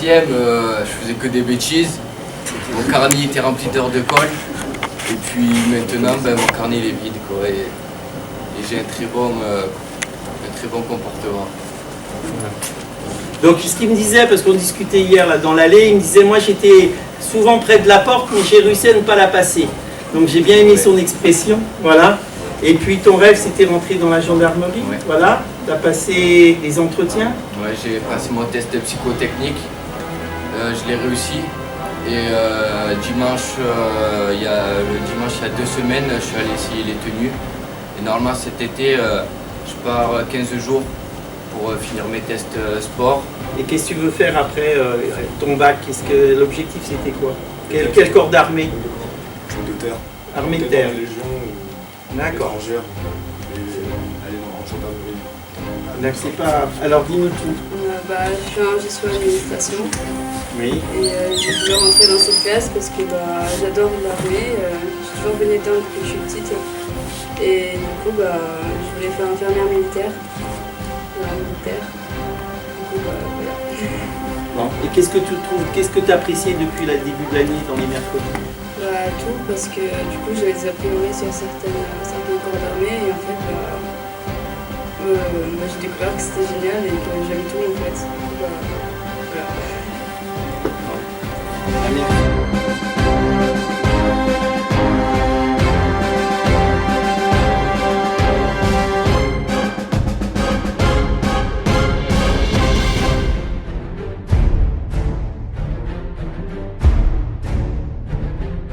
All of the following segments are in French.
sixième, je faisais que des bêtises. Mon carnet était rempli d'heures de colle. Et puis maintenant, mon carnet il est vide, quoi. Et j'ai un très bon comportement. Donc ce qu'il me disait, parce qu'on discutait hier là dans l'allée, il me disait moi j'étais souvent près de la porte mais j'ai réussi à ne pas la passer. Donc j'ai bien aimé son expression, voilà. Et puis ton rêve c'était rentrer dans la gendarmerie, voilà. Tu as passé des entretiens? Ouais, j'ai passé mon test psychotechnique, je l'ai réussi. Et dimanche, il y a 2 semaines, je suis allé essayer les tenues. Et normalement cet été, je pars 15 jours pour finir mes tests sport. Et qu'est-ce que tu veux faire après ton bac? L'objectif c'était quoi? Quel corps d'armée? De terre. Armée de terre. Légion ou d'accord. Étrangère. Et aller en gendarmerie. D'accord, c'est pas... Alors dis-nous tout. Je suis en gestion administration. Oui. Et j'ai voulu rentrer dans cette classe parce que j'adore l'armée. J'ai toujours baigné dedans depuis que je suis petite. Et du coup, je voulais faire infirmière militaire. Voilà. Bon. Et qu'est-ce que tu trouves, qu'est-ce que tu as apprécié depuis le début de l'année dans les mercredis? Tout, parce que du coup j'avais des a priori sur certains corps d'armée et en fait j'ai découvert que c'était génial et que j'aime tout en fait.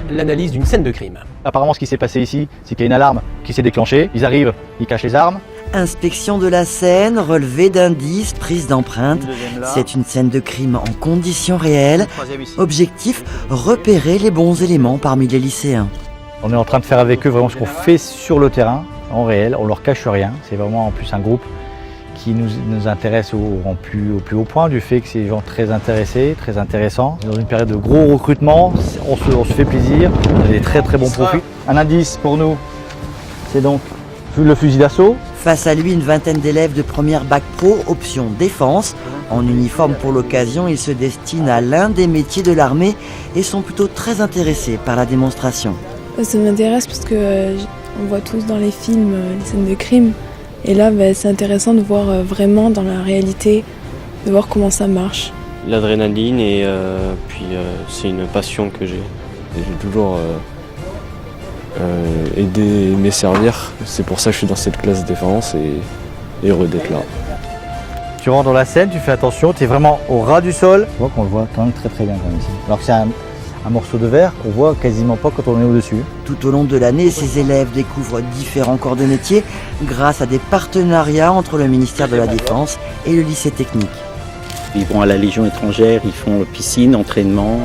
L'analyse d'une scène de crime. Apparemment, ce qui s'est passé ici, c'est qu'il y a une alarme qui s'est déclenchée. Ils arrivent, ils cachent les armes. Inspection de la scène, relevé d'indices, prise d'empreintes. C'est une scène de crime en conditions réelles. Objectif, repérer les bons éléments parmi les lycéens. On est en train de faire avec eux vraiment ce qu'on fait sur le terrain, en réel. On leur cache rien. C'est vraiment en plus un groupe qui nous intéresse au plus haut point du fait que c'est des gens très intéressés, très intéressants. Dans une période de gros recrutement, on se fait plaisir, on a des très bons profils. Un indice pour nous, c'est donc le fusil d'assaut. Face à lui, une vingtaine d'élèves de première bac pro, option défense. En uniforme pour l'occasion, ils se destinent à l'un des métiers de l'armée et sont plutôt très intéressés par la démonstration. Ça m'intéresse parce que on voit tous dans les films les scènes de crime. Et là, c'est intéressant de voir vraiment dans la réalité, de voir comment ça marche. L'adrénaline et puis c'est une passion que j'ai. J'ai toujours aimé servir. C'est pour ça que je suis dans cette classe de défense et heureux d'être là. Tu rentres dans la scène, tu fais attention, tu es vraiment au ras du sol. On voit qu'on le voit quand même très bien quand même ici. Alors que c'est un morceau de verre qu'on voit quasiment pas quand on est au-dessus. Tout au long de l'année, ces élèves découvrent différents corps de métier grâce à des partenariats entre le ministère de la Défense et le lycée technique. Ils vont à la Légion étrangère, ils font piscine, entraînement,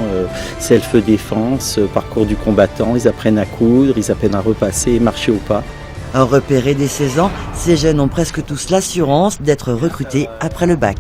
self-défense, parcours du combattant, ils apprennent à coudre, ils apprennent à repasser et marcher au pas. Repérés dès 16 ans, ces jeunes ont presque tous l'assurance d'être recrutés après le bac.